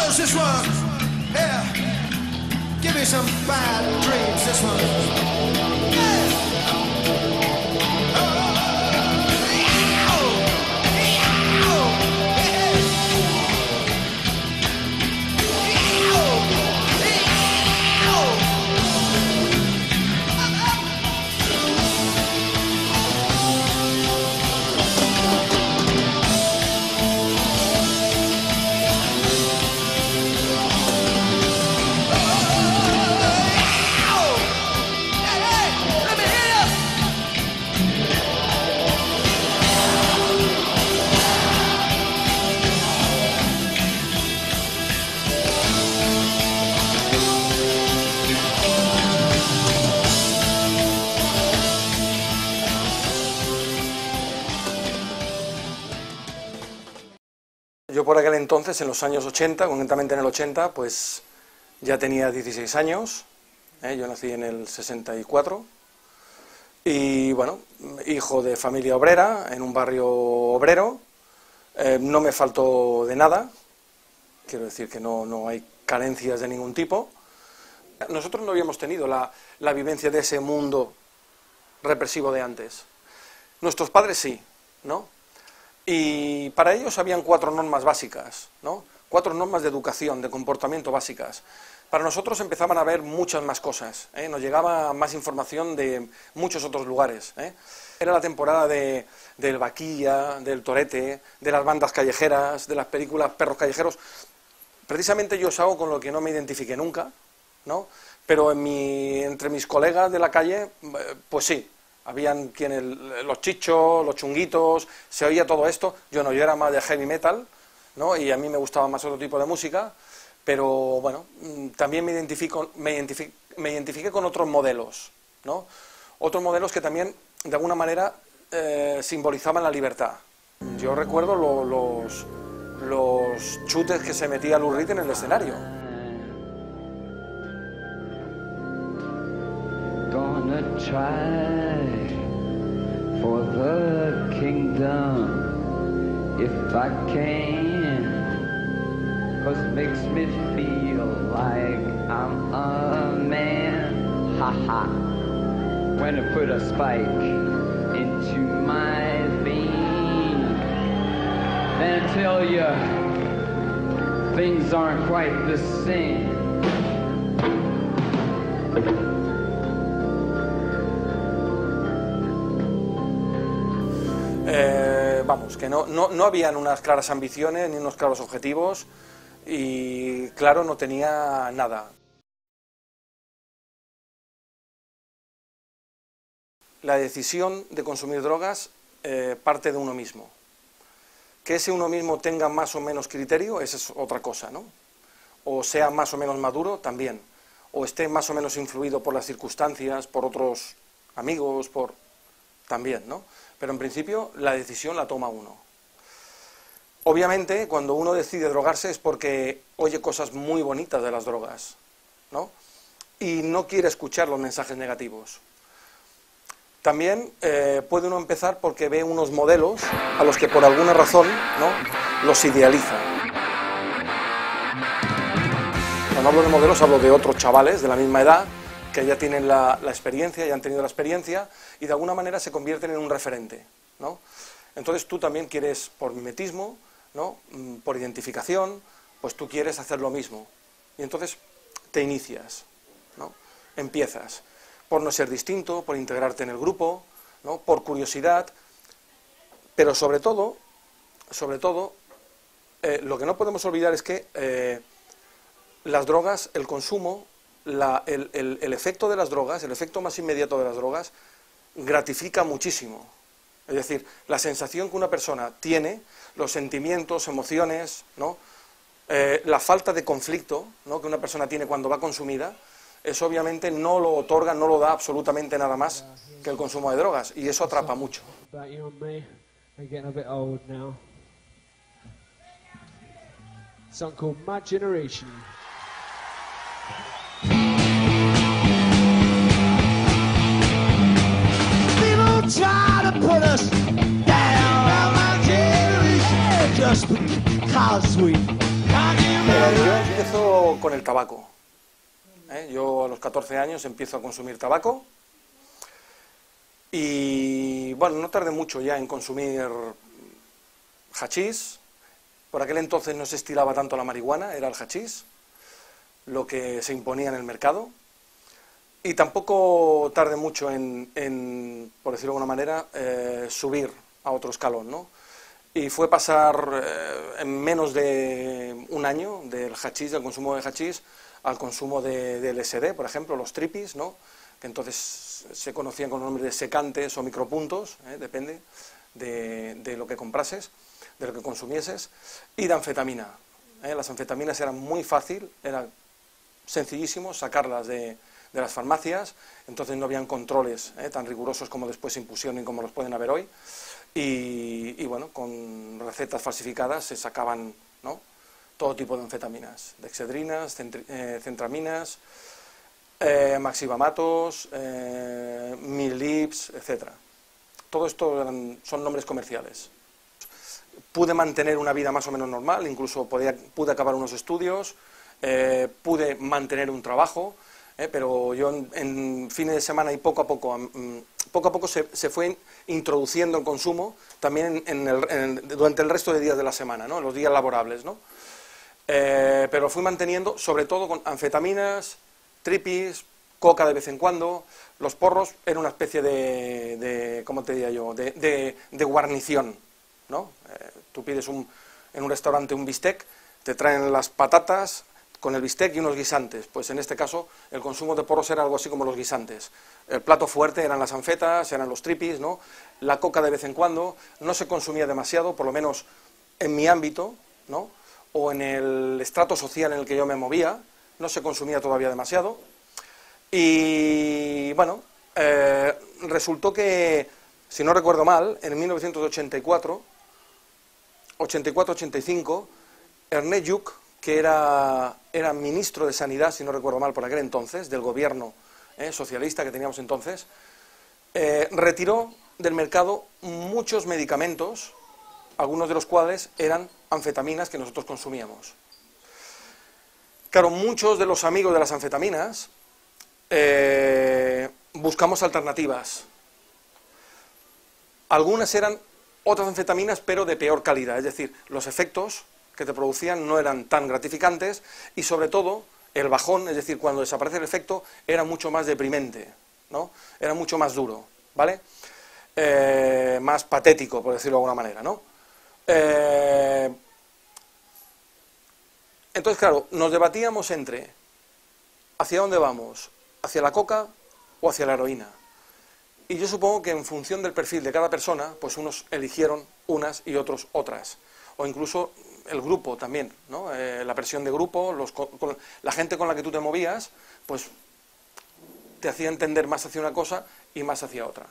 goes this one. Yeah. Give me some bad dreams, this one. Yo por aquel entonces, en los años 80, concretamente en el 80, pues ya tenía 16 años, yo nací en el 64, y bueno, hijo de familia obrera, en un barrio obrero, no me faltó de nada, quiero decir que no hay carencias de ningún tipo. Nosotros no habíamos tenido la vivencia de ese mundo represivo de antes. Nuestros padres sí, ¿no? Y para ellos habían 4 normas básicas, ¿no? 4 normas de educación, de comportamiento básicas. Para nosotros empezaban a haber muchas más cosas, nos llegaba más información de muchos otros lugares. Era la temporada del vaquilla, del torete, de las bandas callejeras, de las películas perros callejeros. Precisamente yo es algo con lo que no me identifiqué nunca, ¿no? Pero entre mis colegas de la calle, pues sí. Habían quienes, los chichos, los chunguitos, se oía todo esto. Yo era más de heavy metal, ¿no? Y a mí me gustaba más otro tipo de música, pero bueno, también me identifiqué con otros modelos, ¿no? Otros modelos que también, de alguna manera, simbolizaban la libertad. Yo recuerdo los chutes que se metía Lou Reed en el escenario. Gonna try for the kingdom if I can, 'cause it makes me feel like I'm a man. Ha ha. When I put a spike into my vein, then I tell you things aren't quite the same. Vamos, que no habían unas claras ambiciones ni unos claros objetivos y claro, no tenía nada. La decisión de consumir drogas parte de uno mismo. Que ese uno mismo tenga más o menos criterio, esa es otra cosa, ¿no? O sea más o menos maduro, también. O esté más o menos influido por las circunstancias, por otros amigos, también, ¿no? Pero en principio la decisión la toma uno. Obviamente, cuando uno decide drogarse es porque oye cosas muy bonitas de las drogas, ¿no? Y no quiere escuchar los mensajes negativos. También puede uno empezar porque ve unos modelos a los que por alguna razón, ¿no?, los idealiza. Cuando hablo de modelos hablo de otros chavales de la misma edad que ya tienen la experiencia, ya han tenido la experiencia y de alguna manera se convierten en un referente, ¿no? Entonces tú también quieres, por mimetismo, ¿no?, por identificación, pues tú quieres hacer lo mismo. Y entonces te inicias, ¿no? Empiezas. Por no ser distinto, por integrarte en el grupo, ¿no?, por curiosidad, pero sobre todo, lo que no podemos olvidar es que las drogas, el consumo, el efecto de las drogas, el efecto más inmediato de las drogas, gratifica muchísimo. Es decir, la sensación que una persona tiene, los sentimientos, emociones, ¿no?, la falta de conflicto, ¿no?, que una persona tiene cuando va consumida, eso obviamente no lo otorga, no lo da absolutamente nada más que el consumo de drogas, y eso atrapa mucho. Song called My Generation. People try to put us down, my generation, just because we. empiezo con el tabaco. Yo a los 14 años empiezo a consumir tabaco y, bueno, no tardé mucho ya en consumir hachís. Por aquel entonces no se estilaba tanto la marihuana, era el hachís lo que se imponía en el mercado. Y tampoco tardé mucho en, por decirlo de alguna manera, subir a otro escalón, ¿no? Y fue pasar en menos de un año del hachís, del consumo de hachís, al consumo de LSD, por ejemplo, los tripis, ¿no? Que entonces se conocían con el nombre de secantes o micropuntos, depende de lo que comprases, de lo que consumieses, y de anfetamina. Las anfetaminas eran muy fácil, era sencillísimo sacarlas de las farmacias, entonces no habían controles tan rigurosos como después se impusieron y como los pueden haber hoy, y bueno, con recetas falsificadas se sacaban, ¿no?, todo tipo de anfetaminas, dexedrinas, centraminas, maxivamatos, milips, etc. Todo esto son nombres comerciales. Pude mantener una vida más o menos normal, incluso pude acabar unos estudios, pude mantener un trabajo, pero yo en fines de semana y poco a poco se fue introduciendo el consumo también durante el resto de días de la semana, ¿no?, los días laborables, ¿no? Pero fui manteniendo, sobre todo con anfetaminas, tripis, coca de vez en cuando. Los porros eran una especie de ¿cómo te diría yo?, de guarnición, ¿no? Tú pides en un restaurante un bistec, te traen las patatas con el bistec y unos guisantes. Pues en este caso el consumo de porros era algo así como los guisantes. El plato fuerte eran las anfetas, eran los tripis, ¿no? La coca de vez en cuando. No se consumía demasiado, por lo menos en mi ámbito, ¿no?, o en el estrato social en el que yo me movía, no se consumía todavía demasiado. Y bueno, resultó que, si no recuerdo mal, en 1984-85, Ernest Lluch, que era ministro de Sanidad, si no recuerdo mal, por aquel entonces, del gobierno socialista que teníamos entonces, retiró del mercado muchos medicamentos, algunos de los cuales eran anfetaminas que nosotros consumíamos. Claro, muchos de los amigos de las anfetaminas buscamos alternativas. Algunas eran otras anfetaminas, pero de peor calidad, es decir, los efectos que te producían no eran tan gratificantes y, sobre todo, el bajón, es decir, cuando desaparece el efecto, era mucho más deprimente, ¿no? Era mucho más duro, ¿vale? Más patético, por decirlo de alguna manera, ¿no? Entonces, claro, nos debatíamos entre ¿hacia dónde vamos? ¿Hacia la coca o hacia la heroína? Y yo supongo que en función del perfil de cada persona, pues unos eligieron unas y otros otras. O incluso el grupo también, ¿no? La presión de grupo, la gente con la que tú te movías, pues te hacía entender más hacia una cosa y más hacia otra,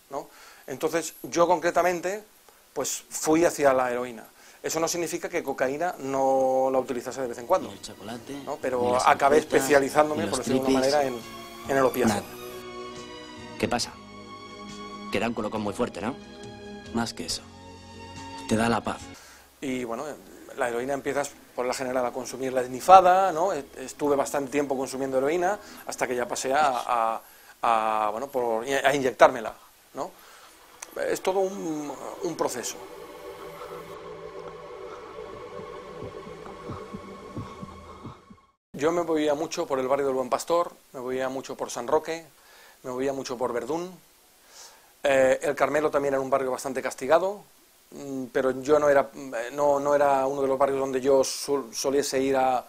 ¿no? Entonces, yo concretamente, pues fui hacia la heroína. Eso no significa que cocaína no la utilizase de vez en cuando, ni el chocolate, ¿no? Pero acabé especializándome, por decirlo de alguna manera, en el opiáceo. Nada. ¿Qué pasa? Que da un colocón muy fuerte, ¿no? Más que eso. Te da la paz. Y bueno, la heroína empiezas por la general a consumir la esnifada, ¿no? Estuve bastante tiempo consumiendo heroína hasta que ya pasé a inyectármela, ¿no? Es todo un proceso. Yo me movía mucho por el barrio del Buen Pastor, me movía mucho por San Roque, me movía mucho por Verdún. El Carmelo también era un barrio bastante castigado, pero yo no era uno de los barrios donde yo soliese ir a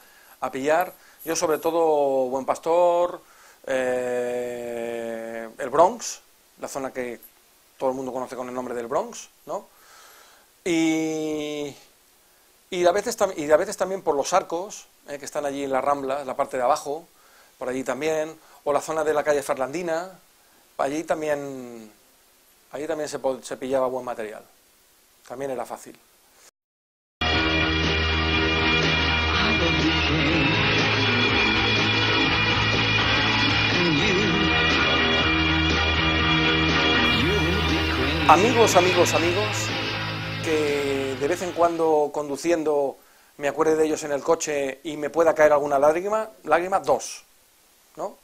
pillar. Yo sobre todo Buen Pastor, el Bronx, la zona que todo el mundo conoce con el nombre del Bronx, ¿no? Y a veces también por los Arcos, que están allí en la Rambla, la parte de abajo, por allí también, o la zona de la calle Ferlandina, allí también se pillaba buen material, también era fácil. Amigos, que de vez en cuando conduciendo me acuerde de ellos en el coche y me pueda caer alguna lágrima, 2, ¿no?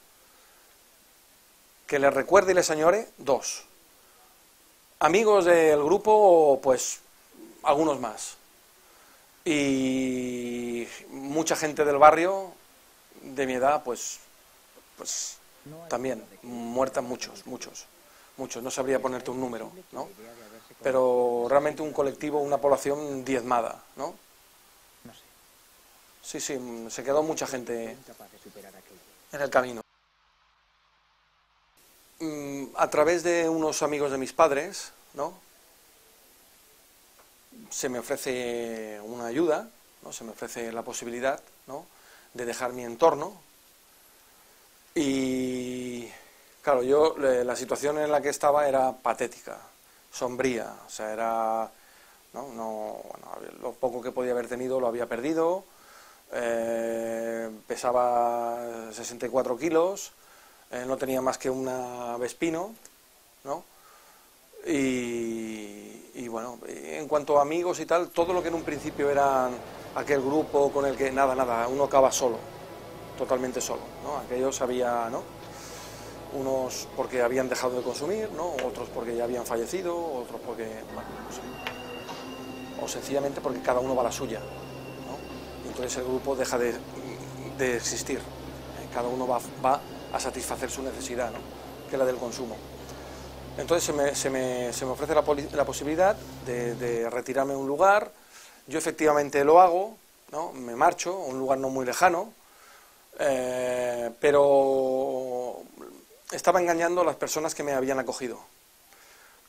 Que les recuerde y les añore, 2. Amigos del grupo, pues, algunos más. Y mucha gente del barrio, de mi edad, pues también, muertas muchos. No sabría ponerte un número, ¿no? Pero realmente un colectivo, una población diezmada, ¿no? Sí, se quedó mucha gente en el camino. A través de unos amigos de mis padres, ¿no? Se me ofrece una ayuda, ¿no? Se me ofrece la posibilidad, ¿no? De dejar mi entorno. Y claro, yo la situación en la que estaba era patética, sombría, o sea, era, bueno, lo poco que podía haber tenido lo había perdido, pesaba 64 kilos, no tenía más que una Vespino, ¿no? Y bueno, en cuanto a amigos y tal, todo lo que en un principio era aquel grupo con el que nada, uno acaba solo, totalmente solo, ¿no? Aquellos había, ¿no? Unos porque habían dejado de consumir, ¿no? Otros porque ya habían fallecido, otros porque, bueno, no sé. O sencillamente porque cada uno va a la suya, ¿no? Y entonces el grupo deja de existir, ¿eh? Cada uno va a satisfacer su necesidad, ¿no? Que es la del consumo. Entonces se me ofrece la posibilidad de retirarme a un lugar. Yo efectivamente lo hago, ¿no? Me marcho a un lugar no muy lejano, pero estaba engañando a las personas que me habían acogido.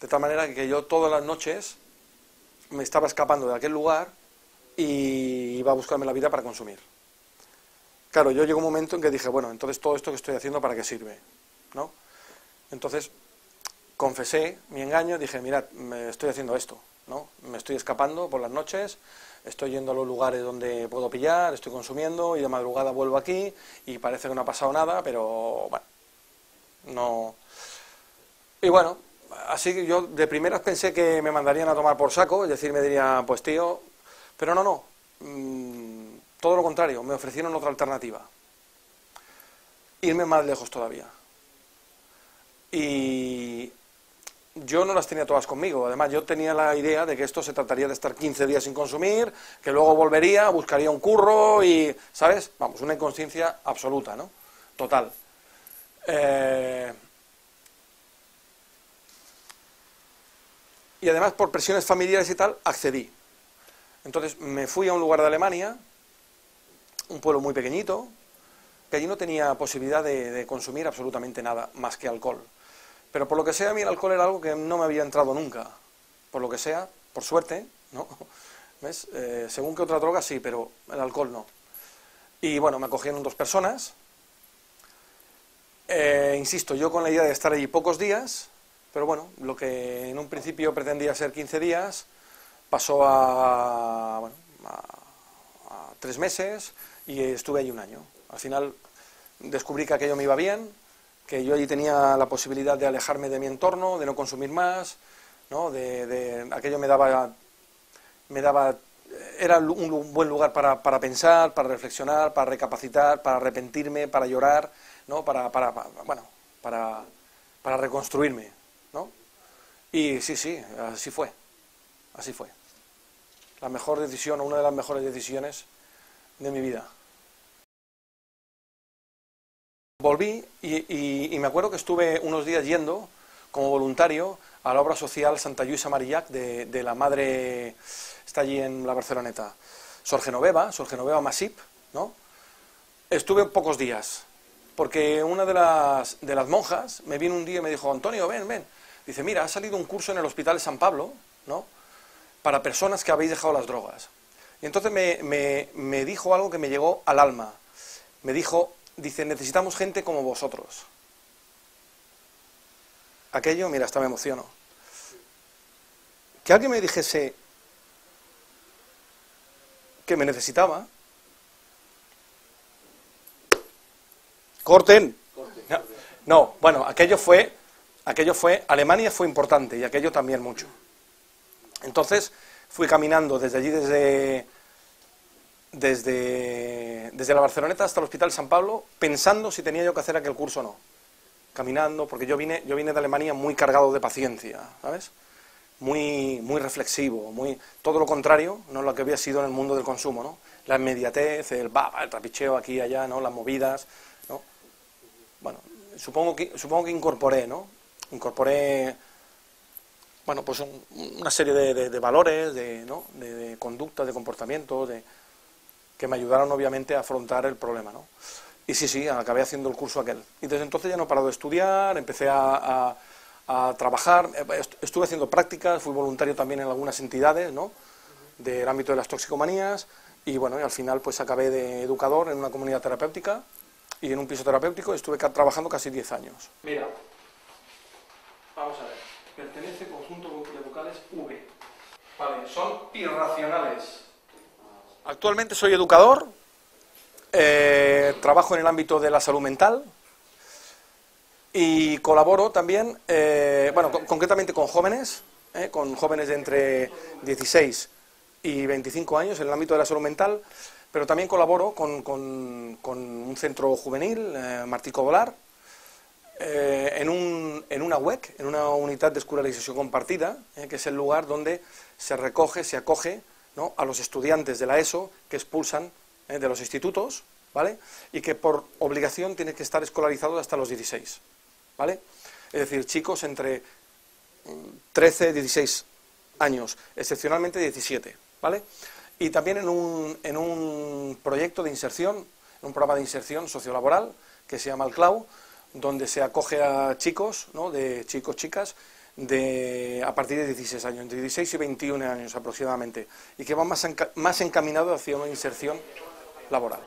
De tal manera que yo todas las noches me estaba escapando de aquel lugar y iba a buscarme la vida para consumir. Claro, yo llegó un momento en que dije, bueno, entonces todo esto que estoy haciendo, ¿para qué sirve? ¿No? Entonces confesé mi engaño, dije, mirad, me estoy haciendo esto, ¿no? Me estoy escapando por las noches, estoy yendo a los lugares donde puedo pillar, estoy consumiendo y de madrugada vuelvo aquí y parece que no ha pasado nada, pero bueno, no. Y bueno, así que yo de primeras pensé que me mandarían a tomar por saco, es decir, me dirían, pues tío, pero no, todo lo contrario, me ofrecieron otra alternativa, irme más lejos todavía. Y yo no las tenía todas conmigo, además yo tenía la idea de que esto se trataría de estar 15 días sin consumir, que luego volvería, buscaría un curro y, ¿sabes? Vamos, una inconsciencia absoluta, ¿no? Total. Y además por presiones familiares y tal, accedí. Entonces me fui a un lugar de Alemania, un pueblo muy pequeñito, que allí no tenía posibilidad de consumir absolutamente nada más que alcohol. Pero por lo que sea, a mí el alcohol era algo que no me había entrado nunca. Por lo que sea, por suerte, ¿no? ¿Ves? Según que otra droga sí, pero el alcohol no. Y bueno, me acogieron 2 personas. Insisto, yo con la idea de estar allí pocos días, pero bueno, lo que en un principio pretendía ser 15 días, pasó a 3 meses y estuve allí un año. Al final descubrí que aquello me iba bien, que yo allí tenía la posibilidad de alejarme de mi entorno, de no consumir más, ¿no? Aquello me daba, era un buen lugar para pensar, para reflexionar, para recapacitar, para arrepentirme, para llorar, ¿no? Para reconstruirme, ¿no? Y sí, así fue. La mejor decisión, o una de las mejores decisiones de mi vida. Volví y me acuerdo que estuve unos días yendo como voluntario a la obra social Santa Lluïsa Marillac de la madre, está allí en la Barceloneta, Sor Genoveva Masip, ¿no? Estuve pocos días, porque una de las monjas me vino un día y me dijo, Antonio, ven. Dice, mira, ha salido un curso en el Hospital San Pablo, ¿no? Para personas que habéis dejado las drogas. Y entonces me dijo algo que me llegó al alma. Me dijo, dice, necesitamos gente como vosotros. Aquello, mira, hasta me emociono. Que alguien me dijese que me necesitaba. ¡Corten! No, bueno, aquello fue, Alemania fue importante y aquello también mucho. Entonces fui caminando desde allí, desde desde la Barceloneta hasta el Hospital San Pablo, pensando si tenía yo que hacer aquel curso o no. Caminando, porque yo vine de Alemania muy cargado de paciencia, ¿sabes? Muy reflexivo, todo lo contrario, ¿no?, lo que había sido en el mundo del consumo, ¿no? La inmediatez, el trapicheo aquí y allá, ¿no?, las movidas, ¿no? Bueno, supongo que incorporé, bueno, pues una serie de valores, de conductas, de comportamientos, que me ayudaron obviamente a afrontar el problema, ¿no? Y sí, acabé haciendo el curso aquel. Y desde entonces ya no he parado de estudiar, empecé a trabajar, estuve haciendo prácticas, fui voluntario también en algunas entidades, ¿no?, del ámbito de las toxicomanías, y bueno, y al final pues acabé de educador en una comunidad terapéutica y en un piso terapéutico, estuve trabajando casi 10 años. Mira, vamos a ver, pertenece al conjunto de vocales V. Vale, son irracionales. Actualmente soy educador, trabajo en el ámbito de la salud mental y colaboro también, concretamente con jóvenes de entre 16 y 25 años en el ámbito de la salud mental, pero también colaboro con un centro juvenil, Martí Codolar, en una UEC, en una unidad de escolarización compartida, que es el lugar donde se acoge, ¿no?, a los estudiantes de la ESO que expulsan de los institutos, ¿vale?, y que por obligación tienen que estar escolarizados hasta los 16, ¿vale? Es decir, chicos entre 13 y 16 años, excepcionalmente 17, ¿vale? Y también en un proyecto de inserción, en un programa de inserción sociolaboral que se llama el CLAU, donde se acoge a chicos, ¿no?, chicas, a partir de 16 años, entre 16 y 21 años aproximadamente, y que van más encaminados hacia una inserción laboral.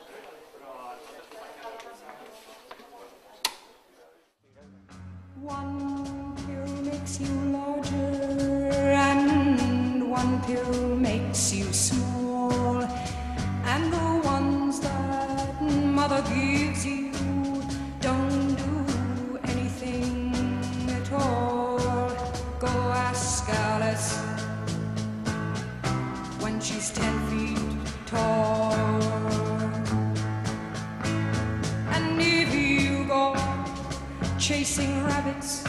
One pill makes you larger and one pill makes you small, and the ones that mother gives you don't do anything at all. Go ask Alice when she's 10 feet tall. And if you go chasing rabbits